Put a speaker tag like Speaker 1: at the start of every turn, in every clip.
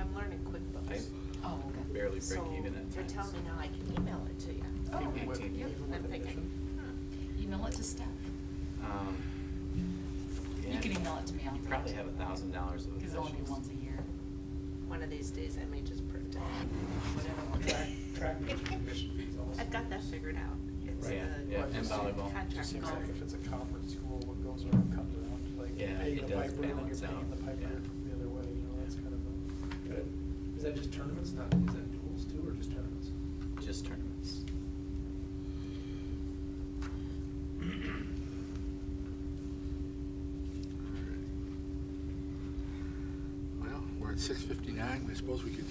Speaker 1: I'm learning QuickBooks.
Speaker 2: Oh, okay.
Speaker 3: Barely break
Speaker 1: So
Speaker 3: even at
Speaker 1: you're
Speaker 3: times.
Speaker 1: telling me now I can email it to you.
Speaker 2: Oh, okay.
Speaker 3: With-
Speaker 2: Yep.
Speaker 1: I'm thinking,
Speaker 2: Email it to Steph.
Speaker 3: Yeah,
Speaker 2: You can email it to me.
Speaker 3: You probably have $1,000 of
Speaker 2: Because it only be
Speaker 3: efficiency.
Speaker 2: once a year.
Speaker 1: one of these days I may just print it.
Speaker 2: Whatever one.
Speaker 4: Track commission fees also.
Speaker 1: I've got that figured out. It's
Speaker 3: Right,
Speaker 1: the
Speaker 3: yeah, and volleyball.
Speaker 1: contract
Speaker 4: Just seems like
Speaker 1: golf.
Speaker 4: if it's a conference school, what goes around comes around, like
Speaker 3: Yeah,
Speaker 4: paying
Speaker 3: it
Speaker 4: the
Speaker 3: does
Speaker 4: piper and then you're
Speaker 3: balance
Speaker 4: paying
Speaker 3: out.
Speaker 4: the piper
Speaker 3: Yeah.
Speaker 4: the other way, that's kind of a.
Speaker 5: Good. Is that just tournaments, not, is that duels too, or just tournaments?
Speaker 3: Just tournaments.
Speaker 6: Well, we're at 6:59. I suppose we could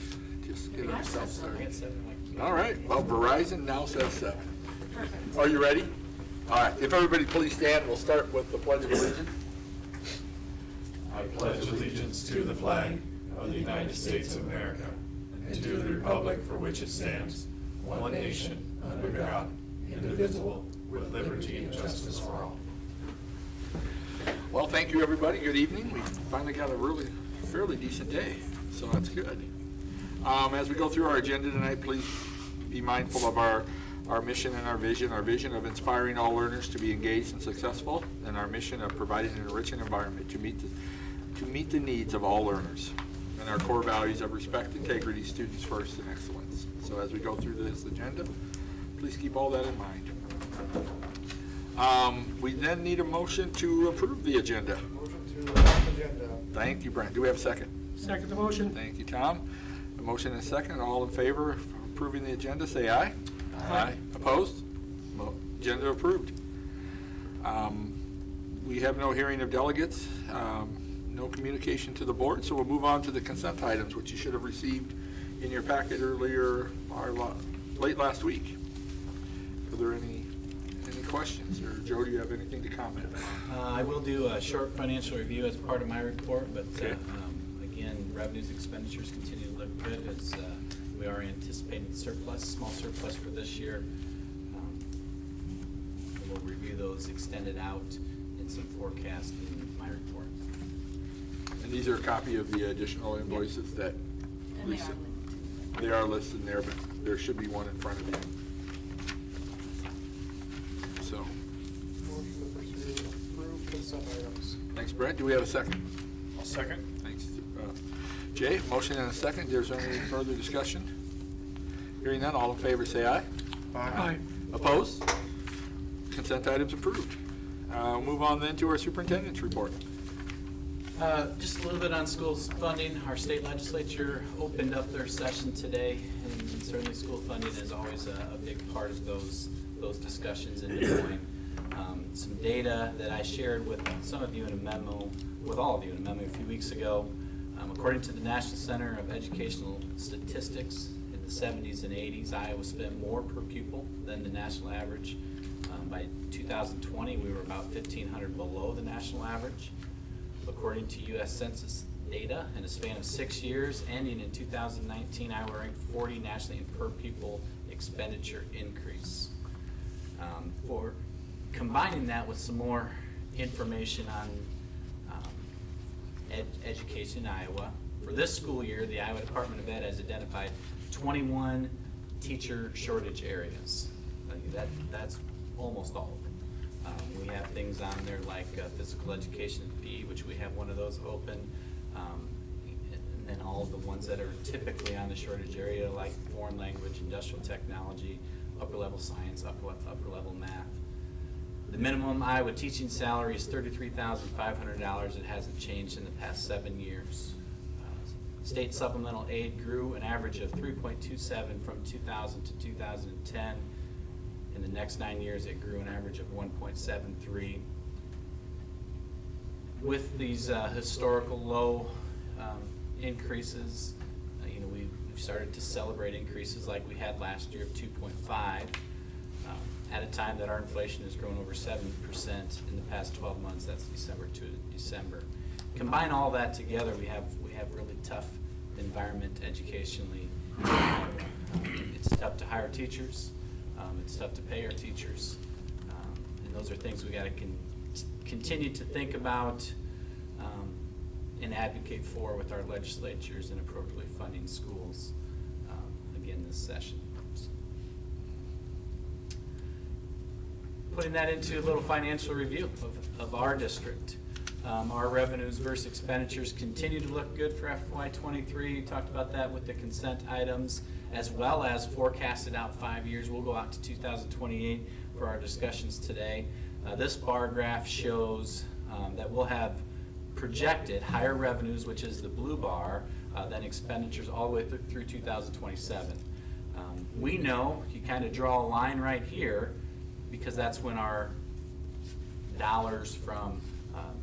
Speaker 6: just get
Speaker 2: We got
Speaker 6: ourselves
Speaker 2: seven.
Speaker 3: I
Speaker 6: started.
Speaker 3: got 7 like.
Speaker 6: All right. Well, Verizon now says 7.
Speaker 2: Perfect.
Speaker 6: Are you ready? All right. If everybody please stand, we'll start with the Pledge of Allegiance.
Speaker 7: I pledge allegiance to the flag of the United States of America and to the republic for which it stands, one nation, under God, indivisible, with liberty and justice for all.
Speaker 6: Well, thank you, everybody. Good evening. We finally got a really fairly decent day, so that's good. As we go through our agenda tonight, please be mindful of our mission and our vision of inspiring all learners to be engaged and successful, and our mission of providing an enriching environment to meet the needs of all learners, and our core values of respect, integrity, students first, and excellence. So as we go through this agenda, please keep all that in mind. We then need a motion to approve the agenda.
Speaker 4: Motion to adopt agenda.
Speaker 6: Thank you, Brent. Do we have a second?
Speaker 4: Second the motion.
Speaker 6: Thank you, Tom. A motion and a second. All in favor of approving the agenda, say aye. Aye. Opposed? Agenda approved. We have no hearing of delegates, no communication to the board, so we'll move on to the consent items, which you should have received in your packet earlier, or late last week. Are there any questions? Or Joe, do you have anything to comment?
Speaker 3: I will do a short financial review as part of my report, but
Speaker 6: Okay.
Speaker 3: again, revenues, expenditures continue to look good as we are anticipating surplus, small surplus for this year. We'll review those extended out in some forecast in my report.
Speaker 6: And these are a copy of the additional invoices that
Speaker 2: And they
Speaker 6: Lisa.
Speaker 2: are linked to.
Speaker 6: They are listed there, but there should be one in front of you. So,
Speaker 4: Motion to pursue approve consent items.
Speaker 6: thanks, Brent. Do we have a second?
Speaker 4: I'll second.
Speaker 6: Thanks, Jay. Motion and a second. Is there any further discussion? Hearing none, all in favor say aye.
Speaker 4: Aye.
Speaker 6: Opposed? Consent items approved. Move on then to our superintendent's report.
Speaker 3: Just a little bit on schools funding. Our state legislature opened up their session today, and certainly school funding is always a big part of those discussions in Des Moines. Some data that I shared with some of you in a memo, with all of you in a memo a few weeks ago. According to the National Center of Educational Statistics, in the 70s and 80s, Iowa spent more per pupil than the national average. By 2020, we were about $1,500 below the national average. According to U.S. Census data, in a span of 6 years, ending in 2019, Iowa ranked 40 nationally in per pupil expenditure increase. For combining that with some more information on education in Iowa, for this school year, the Iowa Department of Ed has identified 21 teacher shortage areas. That's almost all of them. We have things on there like physical education and PE, which we have one of those open. And then all of the ones that are typically on the shortage area, like foreign language, industrial technology, upper level science, upper level math. The minimum Iowa teaching salary is $33,500. It hasn't changed in the past 7 years. State supplemental aid grew an average of 3.27 from 2000 to 2010. In the next 9 years, it grew an average of 1.73. With these historical low increases, we've started to celebrate increases like we had last year of 2.5, at a time that our inflation has grown over 7% in the past 12 months. That's December to December. Combine all that together, we have really tough environment educationally. It's tough to hire teachers. It's tough to pay our teachers, and those are things we got to continue to think about. and advocate for with our legislatures in appropriately funding schools again this session. Putting that into a little financial review of our district. Our revenues versus expenditures continue to look good for FY23. Talked about that with the consent items, as well as forecasted out 5 years. We'll go out to 2028 for our discussions today. This bar graph shows that we'll have projected higher revenues, which is the blue bar, than expenditures all the way through 2027. We know, you kind of draw a line right here, because that's when our dollars from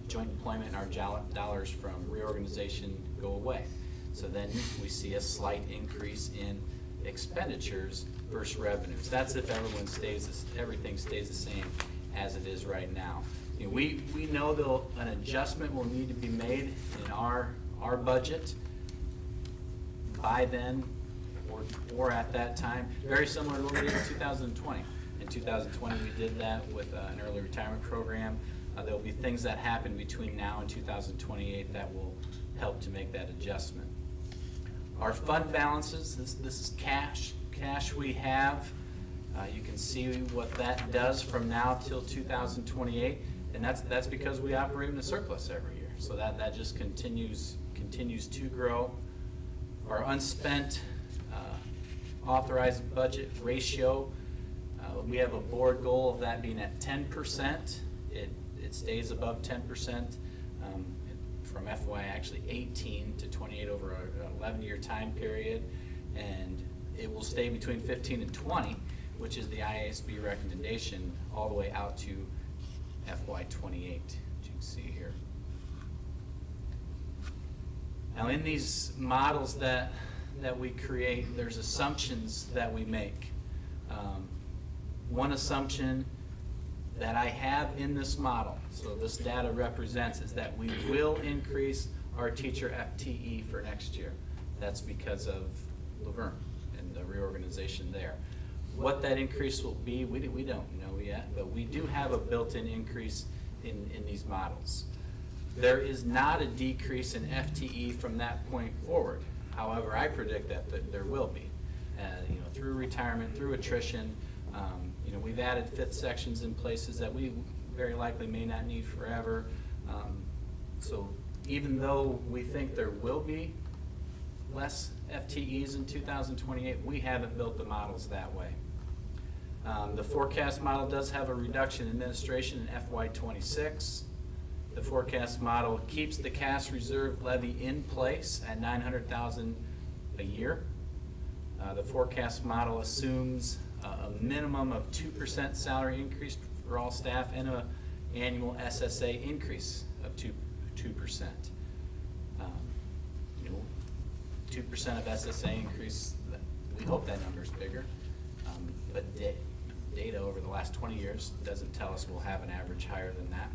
Speaker 3: joint employment and our dollars from reorganization go away. So then we see a slight increase in expenditures versus revenues. That's if everything stays the same as it is right now. You know, we know an adjustment will need to be made in our budget by then or at that time, very similar to what we did in 2020. In 2020, we did that with an early retirement program. There'll be things that happen between now and 2028 that will help to make that adjustment. Our fund balances, this is cash we have. You can see what that does from now till 2028, and that's because we operate in a surplus every year. So that just continues to grow. Our unspent authorized budget ratio, we have a board goal of that being at 10%. It stays above 10% from FY actually 18 to 28 over an 11-year time period, and it will stay between 15 and 20, which is the IASB recommendation, all the way out to FY 28, as you can see here. Now in these models that we create, there's assumptions that we make. One assumption that I have in this model, so this data represents, is that we will increase our teacher FTE for next year. That's because of Laverne and the reorganization there. What that increase will be, we don't know yet, but we do have a built-in increase in these models. There is not a decrease in FTE from that point forward. However, I predict that there will be, through retirement, through attrition. We've added fifth sections in places that we very likely may not need forever. So even though we think there will be less FTEs in 2028, we haven't built the models that way. The forecast model does have a reduction in administration in FY26. The forecast model keeps the cash reserve levy in place at $900,000 a year. The forecast model assumes a minimum of 2% salary increase for all staff and an annual SSA increase of 2%. 2% of SSA increase, we hope that number is bigger, but data over the last 20 years doesn't tell us we'll have an average higher than that.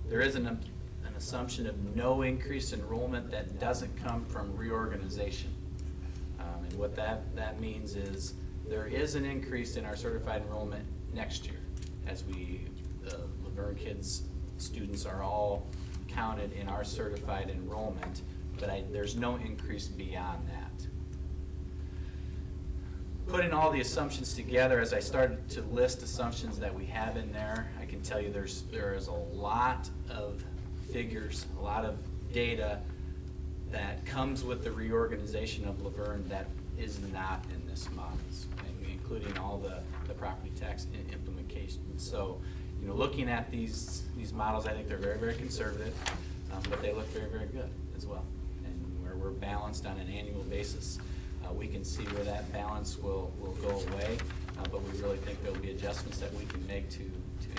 Speaker 3: There is an assumption of no increased enrollment that doesn't come from reorganization. And what that means is there is an increase in our certified enrollment next year, as the Laverne kids students are all counted in our certified enrollment, but there's no increase beyond that. Putting all the assumptions together, as I started to list assumptions that we have in there, I can tell you there is a lot of figures, a lot of data that comes with the reorganization of Laverne that is not in this models, including all the property tax implications. So, looking at these models, I think they're very, very conservative, but they look very, very good as well. And where we're balanced on an annual basis, we can see where that balance will go away, but we really think there'll be adjustments that we can make to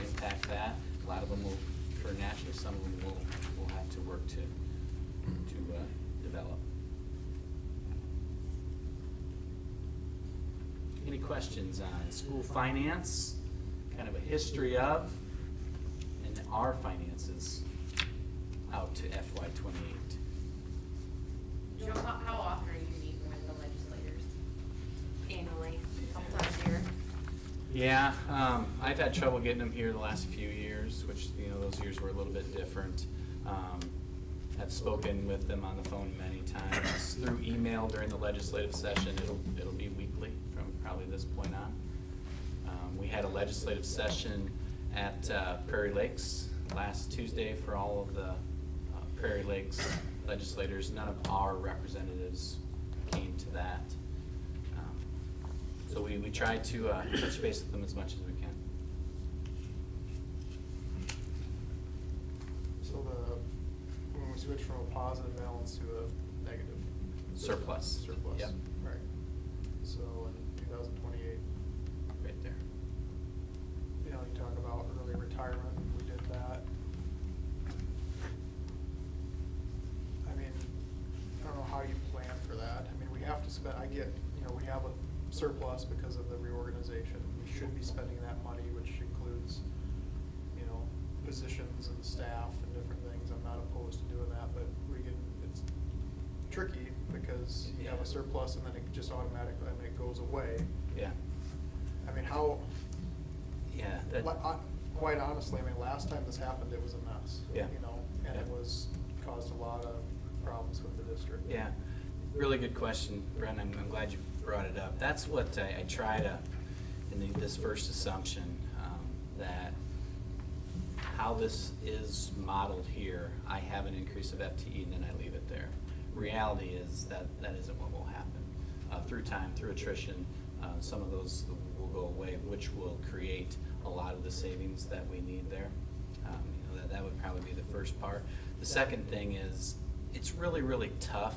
Speaker 3: impact that. A lot of them will occur naturally, some of them will have to work to develop. Any questions on school finance, kind of a history of, and our finances out to FY28?
Speaker 2: Joe, how often are you meeting with the legislators?
Speaker 1: Annually, a couple times a year.
Speaker 3: Yeah, I've had trouble getting them here the last few years, which, those years were a little bit different. I've spoken with them on the phone many times, through email during the legislative session. It'll be weekly from probably this point on. We had a legislative session at Prairie Lakes last Tuesday for all of the Prairie Lakes legislators. None of our representatives came to that. So we tried to touch base with them as much as we can.
Speaker 4: So when we switch from a positive balance to a negative?
Speaker 3: Surplus.
Speaker 4: Surplus.
Speaker 3: Yep.
Speaker 4: Right. So in 2028,
Speaker 3: Right there.
Speaker 4: you know, you talk about early retirement, we did that. I mean, I don't know how you plan for that. I mean, we have to spend, I get, you know, we have a surplus because of the reorganization. We should be spending that money, which includes, you know, positions and staff and different things. I'm not opposed to doing that, but it's tricky because you have a surplus and then it just automatically, I mean, it goes away.
Speaker 3: Yeah.
Speaker 4: I mean, how,
Speaker 3: Yeah. That,
Speaker 4: quite honestly, I mean, last time this happened, it was a mess.
Speaker 3: Yeah.
Speaker 4: You know, and it caused a lot of problems with the district.
Speaker 3: Yeah, really good question, Brent. I'm glad you brought it up. That's what I try to, in this first assumption, that how this is modeled here, I have an increase of FTE and then I leave it there. Reality is that isn't what will happen. Through time, through attrition, some of those will go away, which will create a lot of the savings that we need there. You know, that would probably be the first part. The second thing is, it's really, really tough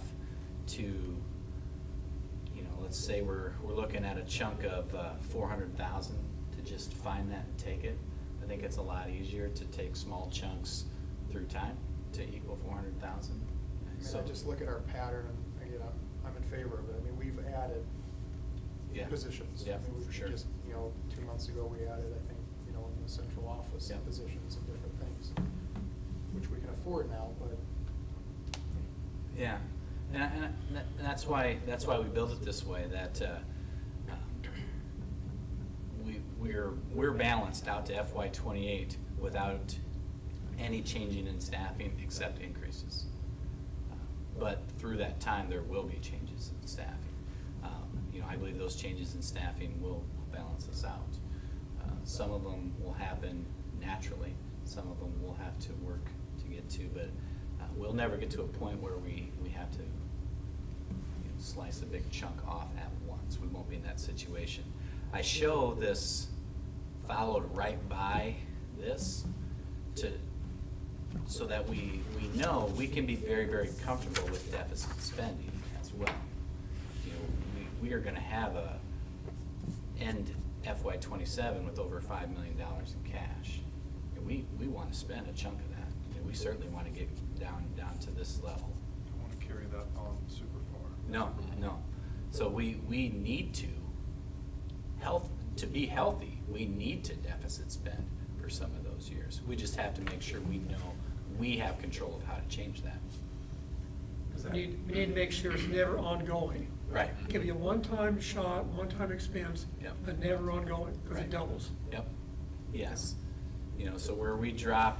Speaker 3: to, you know, let's say we're looking at a chunk of 400,000 to just find that and take it. I think it's a lot easier to take small chunks through time to equal 400,000.
Speaker 4: I mean, I just look at our pattern and, again, I'm in favor of it. I mean, we've added
Speaker 3: Yeah.
Speaker 4: positions.
Speaker 3: Yeah,
Speaker 4: I mean,
Speaker 3: for
Speaker 4: we've
Speaker 3: sure.
Speaker 4: just, you know, 2 months ago, we added, I think, you know, in the central office,
Speaker 3: Yeah.
Speaker 4: positions and different things, which we can afford now, but.
Speaker 3: Yeah, and that's why we built it this way, that we're balanced out to FY '28 without any changing in staffing except increases. But through that time, there will be changes in staffing. You know, I believe those changes in staffing will balance us out. Some of them will happen naturally, some of them we'll have to work to get to, but we'll never get to a point where we have to, you know, slice a big chunk off at once. We won't be in that situation. I show this followed right by this so that we know we can be very, very comfortable with deficit spending as well. You know, we are gonna have a end FY '27 with over $5 million in cash. And we wanna spend a chunk of that. And we certainly wanna get down to this level.
Speaker 5: Don't want to carry that on super far.
Speaker 3: No. So we need to be healthy, we need to deficit spend for some of those years. We just have to make sure we know we have control of how to change that.
Speaker 8: We need to make sure it's never ongoing.
Speaker 3: Right.
Speaker 8: It can be a one-time shot, one-time expense,
Speaker 3: Yep.
Speaker 8: but never ongoing, because
Speaker 3: Right.
Speaker 8: it doubles.
Speaker 3: Yep, yes. You know, so where we drop,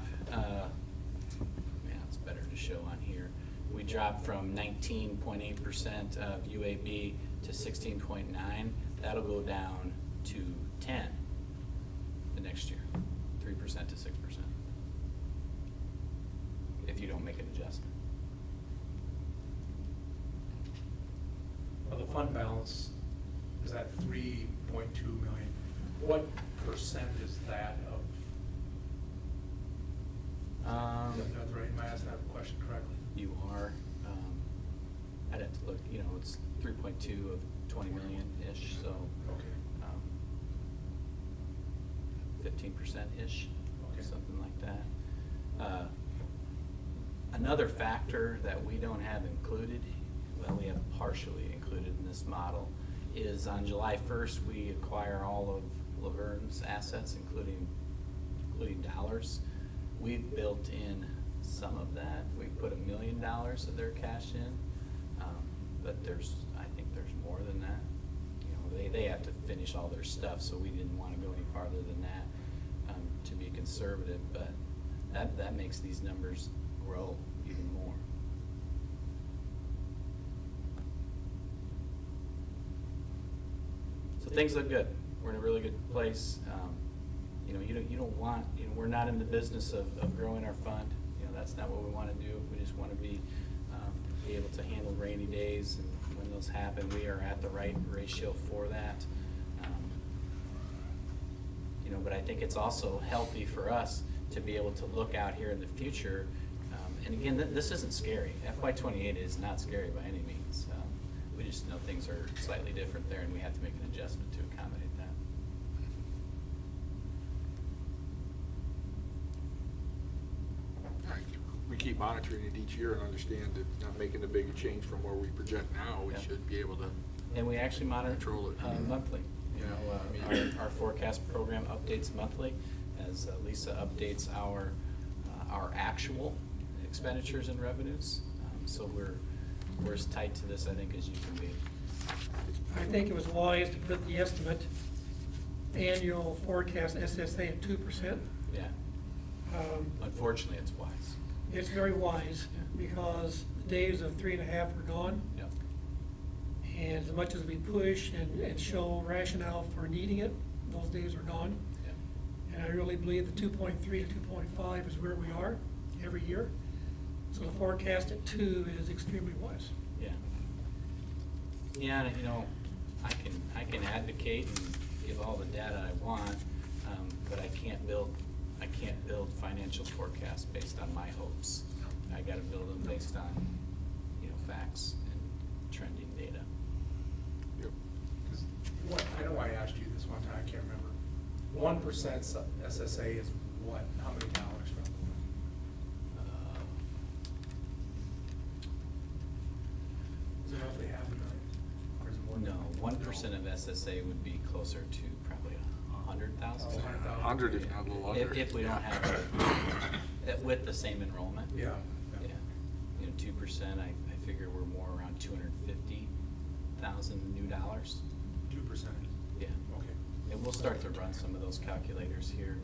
Speaker 3: it's better to show on here. We drop from 19.8% of UAB to 16.9. That'll go down to 10 the next year, 3% to 6%. If you don't make an adjustment.
Speaker 5: Well, the fund balance is at 3.2 million. What percent is that of? That's right, am I asking that question correctly?
Speaker 3: You are, I'd have to look, you know, it's 3.2 of 20 million-ish, so.
Speaker 5: Okay.
Speaker 3: 15%-ish,
Speaker 5: Okay.
Speaker 3: something like that. Another factor that we don't have included, well, we have partially included in this model, is on July 1st, we acquire all of Laverne's assets, including dollars. We've built in some of that. We put $1 million of their cash in, but I think there's more than that. You know, they have to finish all their stuff, so we didn't want to go any farther than that, to be conservative, but that makes these numbers grow even more. things look good. We're in a really good place. You know, you don't want, you know, we're not in the business of growing our fund. You know, that's not what we want to do. We just want to be able to handle rainy days, and when those happen, we are at the right ratio for that. You know, but I think it's also healthy for us to be able to look out here in the future. And again, this isn't scary. FY28 is not scary by any means. We just know things are slightly different there, and we have to make an adjustment to accommodate that.
Speaker 6: Right. We keep monitoring it each year and understand that not making a big change from where we project now, we
Speaker 3: Yeah.
Speaker 6: should be able to.
Speaker 3: And we actually monitor
Speaker 6: Control it.
Speaker 3: monthly. You know, our forecast program updates monthly as Lisa updates our actual expenditures and revenues. So we're as tight to this, I think, as you can be.
Speaker 8: I think it was wise to put the estimate annual forecast SSA at 2%.
Speaker 3: Yeah. Unfortunately, it's wise.
Speaker 8: It's very wise because the days of 3.5 are gone.
Speaker 3: Yep.
Speaker 8: And as much as we push and show rationale for needing it, those days are gone.
Speaker 3: Yep.
Speaker 8: And I really believe the 2.3 to 2.5 is where we are every year. So the forecast at 2 is extremely wise.
Speaker 3: Yeah. Yeah, and, you know, I can advocate and give all the data I want, but I can't build financial forecasts based on my hopes. I gotta build them based on, you know, facts and trending data.
Speaker 6: Yep.
Speaker 5: I know I asked you this one time, I can't remember. 1% SSA is what, how many dollars from? Is it roughly half a million? Or is it more?
Speaker 3: No, 1% of SSA would be closer to probably 100,000.
Speaker 5: Oh, 100,000.
Speaker 6: 100, if not a little under.
Speaker 3: If we don't have with the same enrollment.
Speaker 5: Yeah.
Speaker 3: Yeah. You know, 2%, I figure we're more around 250,000 new dollars.
Speaker 5: 2%?
Speaker 3: Yeah.
Speaker 5: Okay.
Speaker 3: And we'll start to run some of those calculators here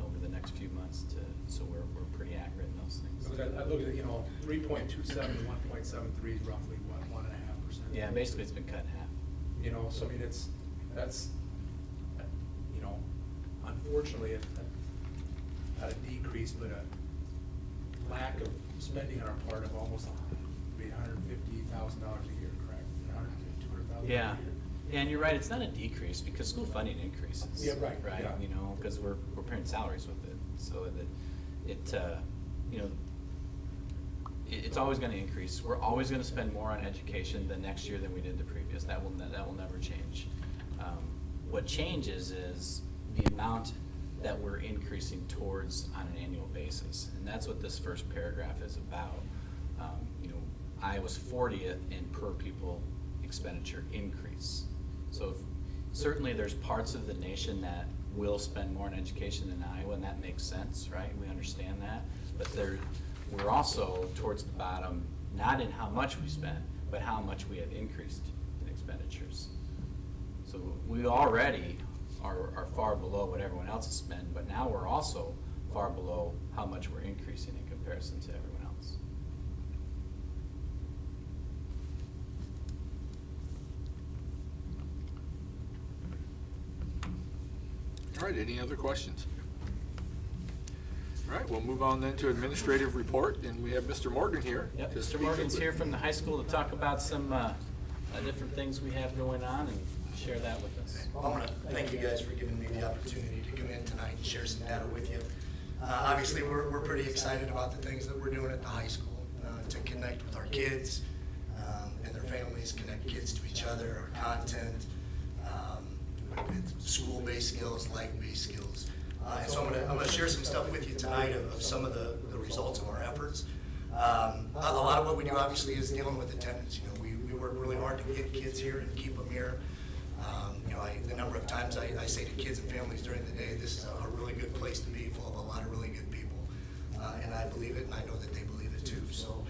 Speaker 3: over the next few months so we're pretty accurate in those things.
Speaker 5: Because I look at, you know, 3.27 to 1.73 is roughly what, 1.5%?
Speaker 3: Yeah, basically it's been cut in half.
Speaker 5: You know, so I mean, that's, you know, unfortunately, not a decrease, but a lack of spending on our part of almost $150,000 a year, correct? $200,000 a year?
Speaker 3: Yeah, and you're right, it's not a decrease because school funding increases.
Speaker 5: Yeah, right,
Speaker 3: Right,
Speaker 5: yeah.
Speaker 3: you know, because we're paying salaries with it, so that you know, it's always gonna increase. We're always gonna spend more on education the next year than we did the previous. That will never change. What changes is the amount that we're increasing towards on an annual basis, and that's what this first paragraph is about. You know, Iowa's 40th in per pupil expenditure increase. So certainly there's parts of the nation that will spend more on education than Iowa, and that makes sense, right? We understand that. But we're also towards the bottom, not in how much we spend, but how much we have increased in expenditures. So we already are far below what everyone else has spent, but now we're also far below how much we're increasing in comparison to everyone else.
Speaker 6: All right, any other questions? All right, we'll move on then to administrative report, and we have Mr. Morgan here.
Speaker 3: Yep,
Speaker 6: to
Speaker 3: Mr.
Speaker 6: speak
Speaker 3: Morgan's
Speaker 6: of it.
Speaker 3: here from the high school to talk about some different things we have going on and share that with us.
Speaker 9: Well, I want to thank you guys for giving me the opportunity to come in tonight and share some data with you. Obviously, we're pretty excited about the things that we're doing at the high school to connect with our kids and their families, connect kids to each other, our content, with school-based skills, life-based skills. And so I'm gonna share some stuff with you tonight of some of the results of our efforts. A lot of what we do obviously is dealing with attendance. You know, we work really hard to get kids here and keep them here. You know, the number of times I say to kids and families during the day, this is a really good place to be, full of a lot of really good people. And I believe it, and I know that they believe it too. So,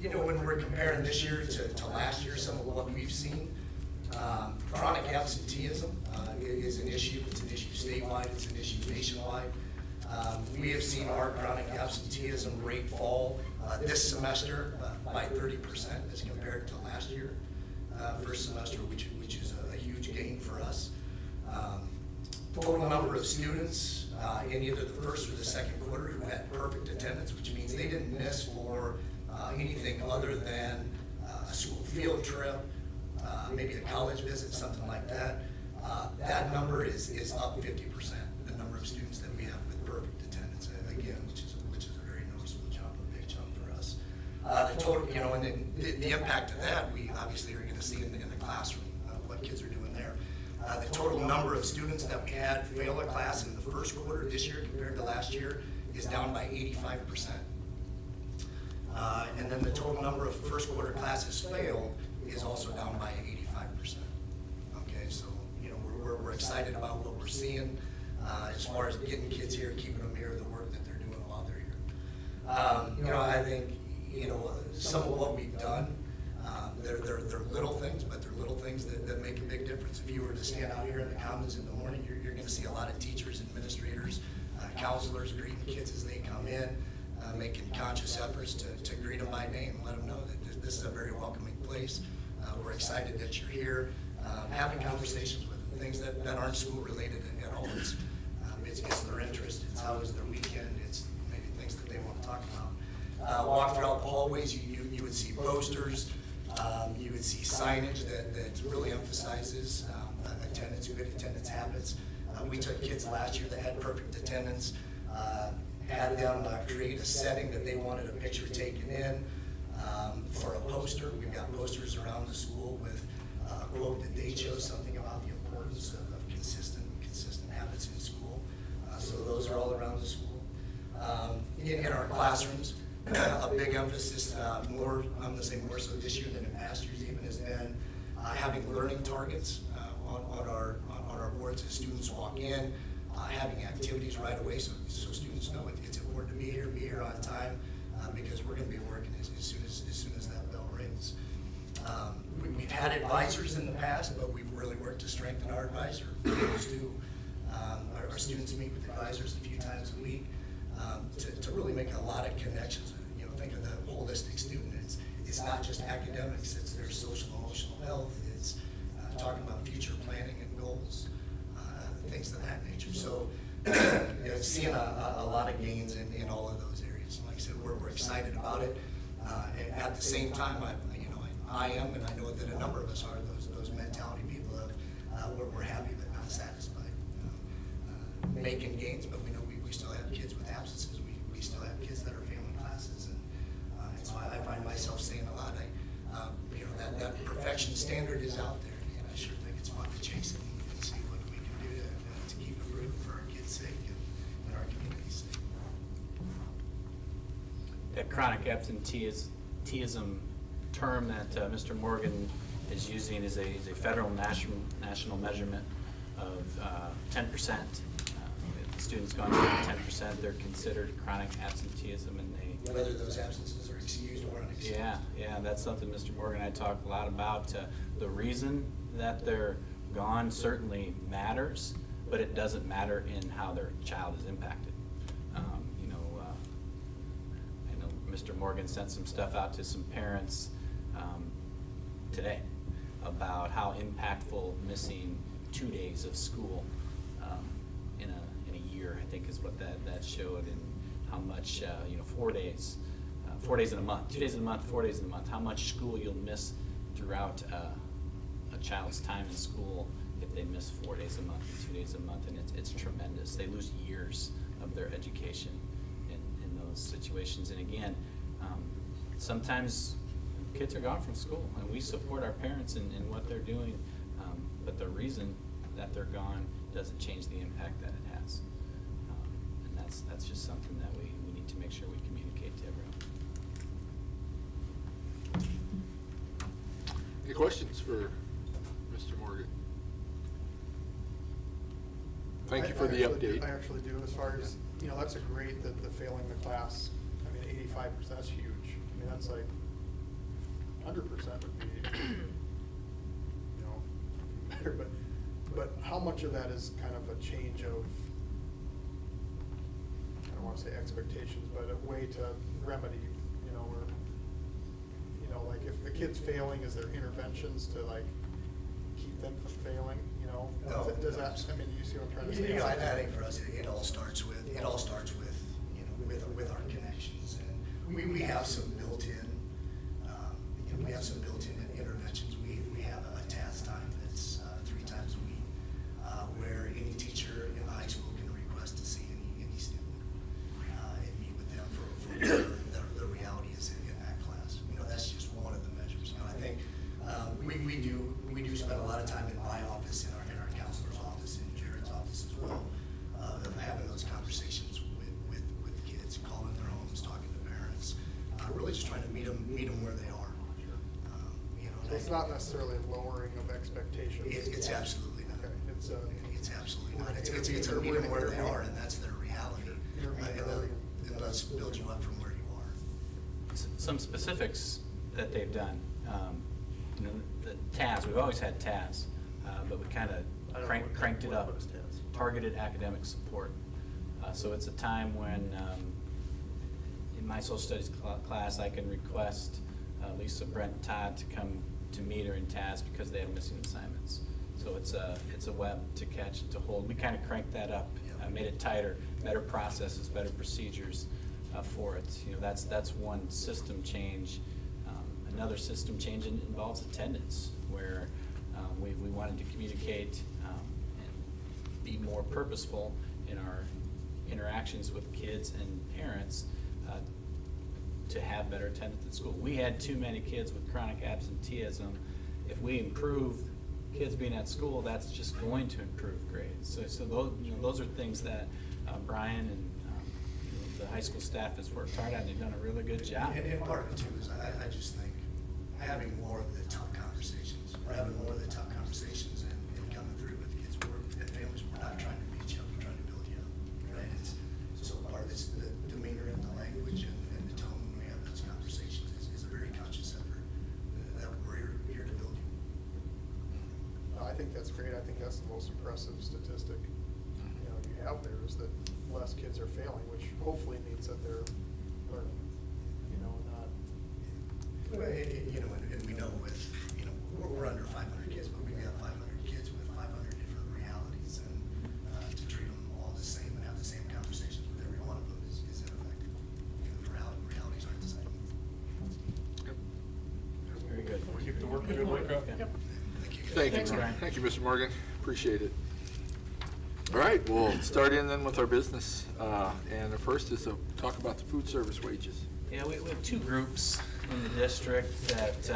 Speaker 9: you know, when we're comparing this year to last year, some of what we've seen, chronic absenteeism is an issue. It's an issue statewide. It's an issue nationwide. We have seen our chronic absenteeism rate fall this semester by 30% as compared to last year. first semester, which is a huge gain for us. Total number of students in either the first or the second quarter who had perfect attendance, which means they didn't miss for anything other than a school field trip, maybe a college visit, something like that. That number is up 50%, the number of students that we have with perfect attendance, again, which is a very noticeable jump, a big jump for us. The total, you know, and then the impact of that, we obviously are gonna see in the classroom, what kids are doing there. The total number of students that we had fail a class in the first quarter this year compared to last year is down by 85%. And then the total number of first quarter classes failed is also down by 85%. Okay, so, you know, we're excited about what we're seeing as far as getting kids here, keeping them here, the work that they're doing while they're here. You know, I think, you know, some of what we've done, they're little things, but they're little things that make a big difference. If you were to stand out here in the Commons in the morning, you're gonna see a lot of teachers, administrators, counselors greeting kids as they come in, making conscious efforts to greet them by name, let them know that this is a very welcoming place. We're excited that you're here, having conversations with them, things that aren't school related at all. It's their interest, it's how is their weekend, it's maybe things that they want to talk about. Walk throughout the hallways, you would see posters, you would see signage that really emphasizes attendance, good attendance habits. We took kids last year that had perfect attendance, had them create a setting that they wanted a picture taken in for a poster. We've got posters around the school with a quote that they chose, something about the importance of consistent habits in school. So those are all around the school. In our classrooms, a big emphasis, more, I'm gonna say more so this year than in past years even, has been having learning targets on our boards as students walk in, having activities right away so students know it's important to be here on time, because we're gonna be working as soon as that bell rings. We've had advisors in the past, but we've really worked to strengthen our advisor. Our students meet with advisors a few times a week to really make a lot of connections. You know, think of the holistic student. It's not just academics, it's their social emotional health, it's talking about future planning and goals, things of that nature. So, you know, seeing a lot of gains in all of those areas. Like I said, we're excited about it. At the same time, I am, and I know that a number of us are, those mentality people of we're happy but not satisfied. Making gains, but we know we still have kids with absences. We still have kids that are failing classes, and so I find myself saying a lot. You know, that perfection standard is out there, and I sure think it's fun to chase it and see what we can do to keep improving for our kids' sake and our community's sake.
Speaker 3: That chronic absenteeism term that Mr. Morgan is using is a federal national measurement of 10%. If the student's gone over 10%, they're considered chronic absenteeism, and
Speaker 9: whether those absences are excused or unexcused.
Speaker 3: Yeah, that's something Mr. Morgan and I talk a lot about. The reason that they're gone certainly matters, but it doesn't matter in how their child is impacted. You know, I know Mr. Morgan sent some stuff out to some parents today about how impactful missing 2 days of school in a year, I think is what that showed, and how much 4 days, 4 days in a month, 2 days in a month, 4 days in a month, how much school you'll miss throughout a child's time in school if they miss 4 days a month, 2 days a month, and it's tremendous. They lose years of their education in those situations. And again, sometimes kids are gone from school, and we support our parents in what they're doing, but the reason that they're gone doesn't change the impact that it has. And that's just something that we need to make sure we communicate to everyone.
Speaker 6: Any questions for Mr. Morgan? Thank you for the update.
Speaker 4: I actually do, as far as, you know, that's a great that the failing the class, I mean, 85%, that's huge. I mean, that's like 100% would be, you know, better, but how much of that is kind of a change of, I don't want to say expectations, but a way to remedy, you know, or, you know, like if the kids failing, is there interventions to like keep them from failing, you know?
Speaker 9: No.
Speaker 4: Does that, I mean, you see what I'm trying to say?
Speaker 9: You know, I think for us, it all starts with, you know, with our connections. And we have some built-in, you know, we have some built-in interventions. We have a task time that's 3 times a week, where any teacher in the high school can request to see any student, and meet with them for the reality is in that class. You know, that's just one of the measures. You know, I think, we do spend a lot of time in my office, in our counselor's office, in Jared's office as well, of having those conversations with kids, calling their homes, talking to parents, really just trying to meet them where they are. You know,
Speaker 4: So it's not necessarily a lowering of expectations.
Speaker 9: It's absolutely not.
Speaker 4: Okay, it's
Speaker 9: absolutely not. It's a meet them where they are, and that's their reality. And let's build you up from where you are.
Speaker 3: Some specifics that they've done, you know, the TAS, we've always had TAS, but we kind of cranked it up, targeted academic support. So it's a time when, in my social studies class, I can request Lisa, Brent, Todd to come to meet her in TAS because they have missing assignments. So it's a web to catch and to hold. We kind of cranked that up, made it tighter, better processes, better procedures for it. You know, that's one system change. Another system change involves attendance, where we wanted to communicate and be more purposeful in our interactions with kids and parents to have better attendance at school. We had too many kids with chronic absenteeism. If we improve kids being at school, that's just going to improve grades. So those, you know, those are things that Brian and you know, the high school staff has worked hard on. They've done a really good job.
Speaker 9: And part of it too is I just think having more of the tough conversations, or having more of the tough conversations and coming through with kids and families, we're not trying to beat you up, we're trying to build you up, right? So part of it's the demeanor and the language and the tone when we have those conversations is a very conscious effort that we're here to build you.
Speaker 4: I think that's great. I think that's the most impressive statistic, you know, you have there, is that less kids are failing, which hopefully means that they're learning, you know, not.
Speaker 9: Well, you know, and we know with, you know, we're under 500 kids, but we've got 500 kids with 500 different realities, and to treat them all the same and have the same conversations with every one of them is ineffective. You know, the realities aren't the same.
Speaker 3: Very good.
Speaker 7: Keep the work good, Mike.
Speaker 3: Yep.
Speaker 9: Thank you.
Speaker 6: Thank you, Thank you, Mr. Morgan. Appreciate it. All right, we'll start in then with our business. And the first is to talk about the food service wages.
Speaker 3: Yeah, we have 2 groups in the district that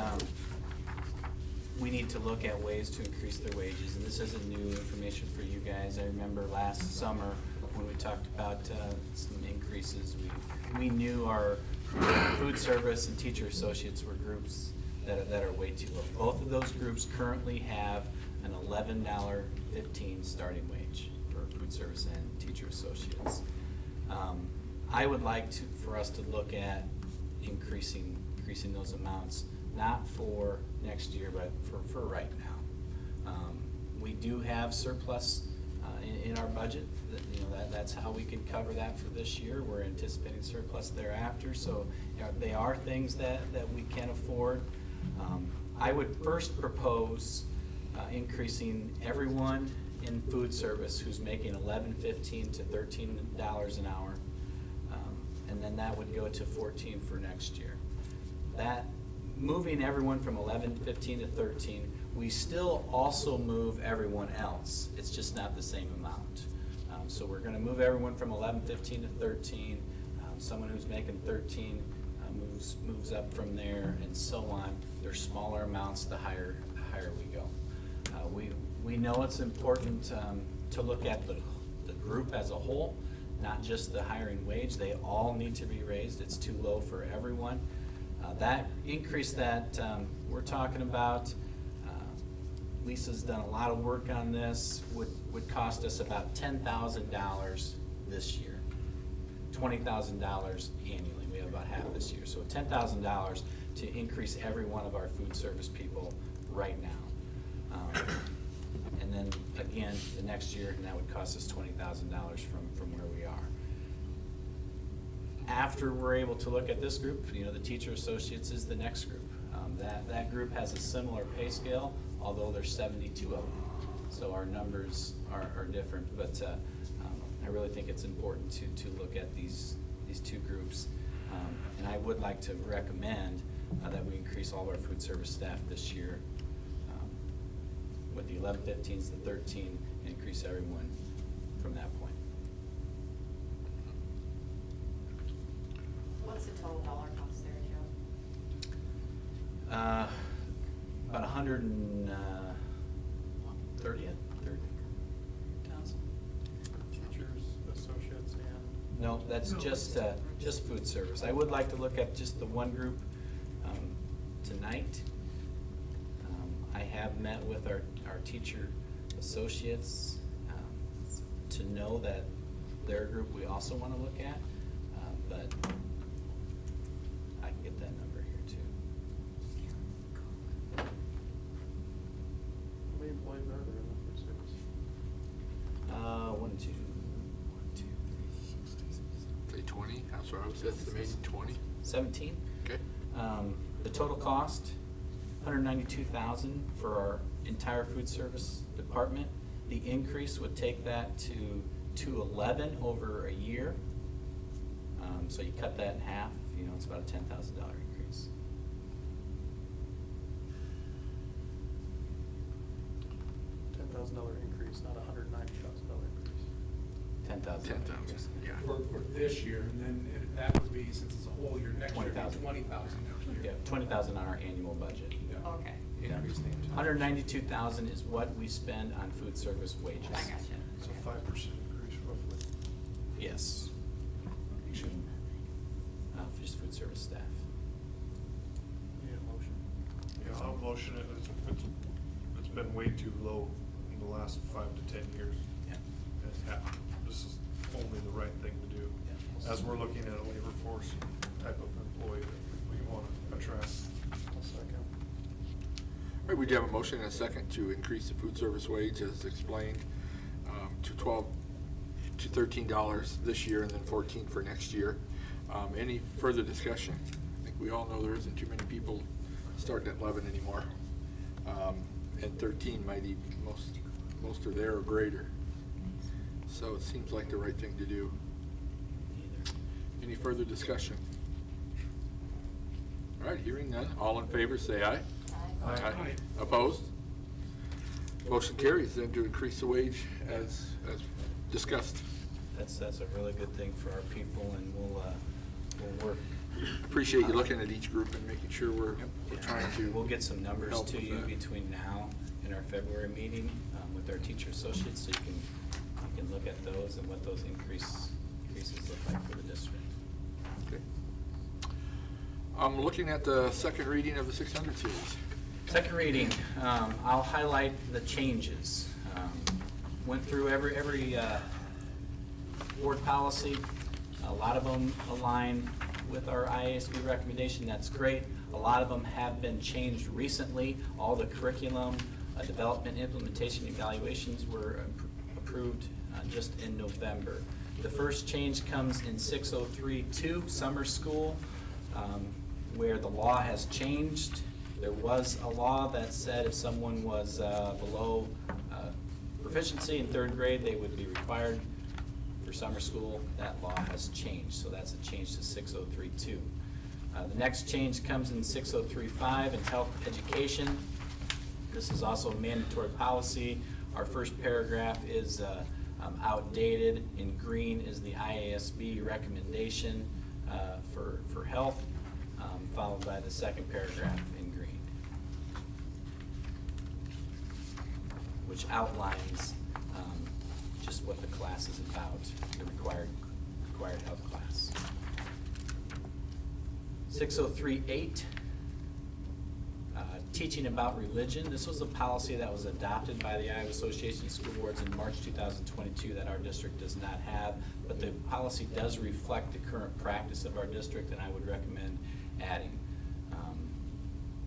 Speaker 3: we need to look at ways to increase their wages, and this isn't new information for you guys. I remember last summer when we talked about some increases, we knew our food service and teacher associates were groups that are way too low. Both of those groups currently have an $11.15 starting wage for food service and teacher associates. I would like for us to look at increasing those amounts, not for next year, but for right now. We do have surplus in our budget. You know, that's how we can cover that for this year. We're anticipating surplus thereafter, so they are things that we can afford. I would first propose increasing everyone in food service who's making $11.15 to $13 an hour, and then that would go to $14 for next year. That moving everyone from $11.15 to $13, we still also move everyone else. It's just not the same amount. So we're going to move everyone from $11.15 to $13. Someone who's making $13 moves up from there, and so on. They're smaller amounts, the higher we go. We know it's important to look at the group as a whole, not just the hiring wage. They all need to be raised. It's too low for everyone. That increase that we're talking about, Lisa's done a lot of work on this, would cost us about $10,000 this year, $20,000 annually. We have about half this year. So $10,000 to increase every one of our food service people right now. And then again, the next year, and that would cost us $20,000 from where we are. After we're able to look at this group, you know, the teacher associates is the next group. That group has a similar pay scale, although there's 72 of them. So our numbers are different, but I really think it's important to look at these two groups. And I would like to recommend that we increase all of our food service staff this year with the 11-15s, the 13, and increase everyone from that point.
Speaker 2: What's the total dollar cost there, Joe?
Speaker 3: About 30,000.
Speaker 4: Teachers, associates, and.
Speaker 3: No, that's just food service. I would like to look at just the one group tonight. I have met with our teacher associates to know that their group we also want to look at, but I can get that number here too.
Speaker 4: How many employees are there in the food service?
Speaker 3: 1, 2, 3,
Speaker 6: Say 20, that's what I was estimating, 20.
Speaker 3: 17.
Speaker 6: Okay.
Speaker 3: The total cost, $192,000 for our entire food service department. The increase would take that to $211,000 over a year. So you cut that in half, it's about a $10,000 increase.
Speaker 4: $10,000 increase, not $190,000 increase.
Speaker 3: $10,000.
Speaker 6: 10,000, yeah.
Speaker 5: For this year, and then that would be, since it's a whole year, next year, it'd be
Speaker 3: 20,000.
Speaker 5: 20,000 next year.
Speaker 3: Yeah, $20,000 on our annual budget.
Speaker 5: Yeah.
Speaker 2: Okay.
Speaker 5: Increase the entire.
Speaker 3: $192,000 is what we spend on food service wages.
Speaker 2: I gotcha.
Speaker 7: So 5% increase roughly.
Speaker 3: Yes. For just food service staff.
Speaker 4: Need a motion?
Speaker 7: Yeah, I'll motion it. It's been way too low in the last 5 to 10 years.
Speaker 3: Yeah.
Speaker 7: This is only the right thing to do.
Speaker 3: Yeah.
Speaker 7: As we're looking at a labor force type of employee that we want to attract.
Speaker 4: I'll second.
Speaker 6: All right, we do have a motion and a second to increase the food service wage as explained to $13 this year and then $14 for next year. Any further discussion? I think we all know there isn't too many people starting at 11 anymore. And 13 might even, most are there or greater. So it seems like the right thing to do.
Speaker 3: Either.
Speaker 6: Any further discussion? All right, hearing none. All in favor, say aye.
Speaker 8: Aye.
Speaker 6: Opposed? Motion carries then to increase the wage as discussed.
Speaker 3: That's a really good thing for our people, and we'll work.
Speaker 6: Appreciate you looking at each group and making sure we're trying to.
Speaker 3: We'll get some numbers
Speaker 6: help
Speaker 3: to
Speaker 6: with
Speaker 3: you
Speaker 6: that.
Speaker 3: between now and our February meeting with our teacher associates, so you can look at those and what those increases look like for the district.
Speaker 6: Okay. I'm looking at the second reading of the 600 series.
Speaker 3: Second reading, I'll highlight the changes. Went through every board policy. A lot of them align with our IASB recommendation. That's great. A lot of them have been changed recently. All the curriculum, development, implementation, evaluations were approved just in November. The first change comes in 603-2, summer school, where the law has changed. There was a law that said if someone was below proficiency in 3rd grade, they would be required for summer school. That law has changed, so that's a change to 603-2. The next change comes in 603-5 in health education. This is also a mandatory policy. Our first paragraph is outdated. In green is the IASB recommendation for health, followed by the second paragraph in green, which outlines just what the class is about, the required health class. 603-8, teaching about religion. This was a policy that was adopted by the Iowa Association of School Boards in March 2022 that our district does not have, but the policy does reflect the current practice of our district, and I would recommend adding.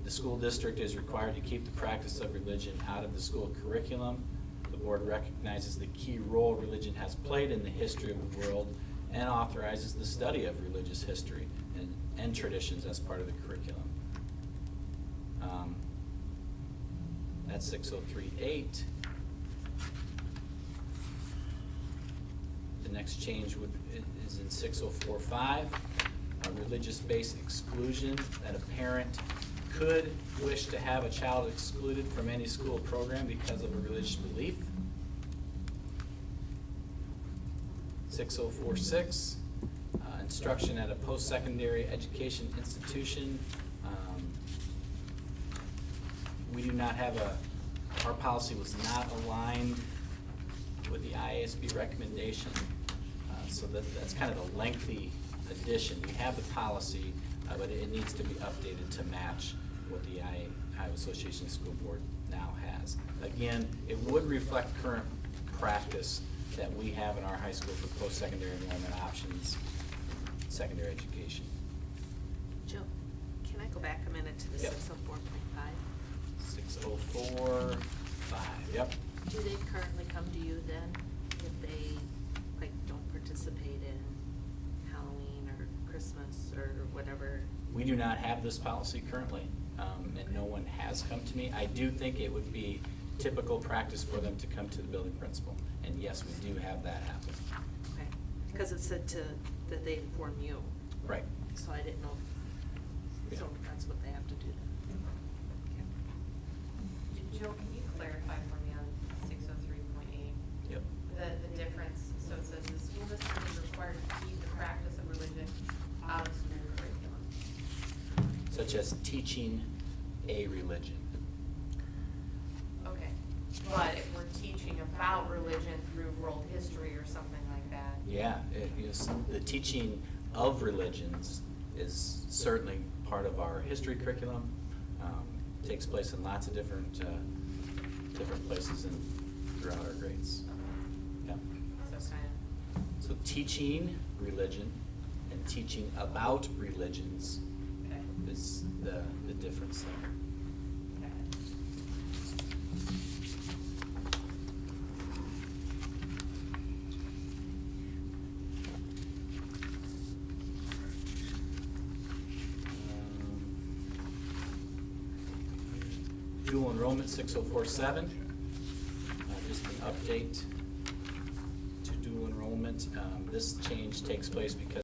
Speaker 3: The school district is required to keep the practice of religion out of the school curriculum. The board recognizes the key role religion has played in the history of the world and authorizes the study of religious history and traditions as part of the curriculum. 6038. The next change is in 6045, a religious-based exclusion, that a parent could wish to have a child excluded from any school program because of a religious belief. 6046, instruction at a post-secondary education institution. We do not have our policy was not aligned with the IASB recommendation. So that's kind of a lengthy addition. We have the policy, but it needs to be updated to match what the Iowa Association of School Board now has. Again, it would reflect current practice that we have in our high school for post-secondary enrollment options, secondary education.
Speaker 1: Jill, can I go back a minute to the
Speaker 3: Yep.
Speaker 1: 604.5?
Speaker 3: 6045, yep.
Speaker 1: Do they currently come to you then if they, like, don't participate in Halloween or Christmas or whatever?
Speaker 3: We do not have this policy currently, and no one has come to me. I do think it would be typical practice for them to come to the building principal, and yes, we do have that happen.
Speaker 1: Okay, because it said that they inform you,
Speaker 3: Right.
Speaker 1: so I didn't know.
Speaker 3: Yeah.
Speaker 1: So that's what they have to do then.
Speaker 2: Joe, can you clarify for me on 603.8?
Speaker 3: Yep.
Speaker 2: The difference, so it says the school district is required to keep the practice of religion out of school curriculum.
Speaker 3: Such as teaching a religion.
Speaker 2: Okay, but if we're teaching about religion through world history or something like that.
Speaker 3: Yeah, the teaching of religions is certainly part of our history curriculum. Takes place in lots of different places and throughout our grades. Yeah.
Speaker 2: So kind
Speaker 3: So teaching religion and teaching about religions
Speaker 2: of, okay.
Speaker 3: is the difference there. Dual enrollment 6047, just an update to dual enrollment. This change takes place because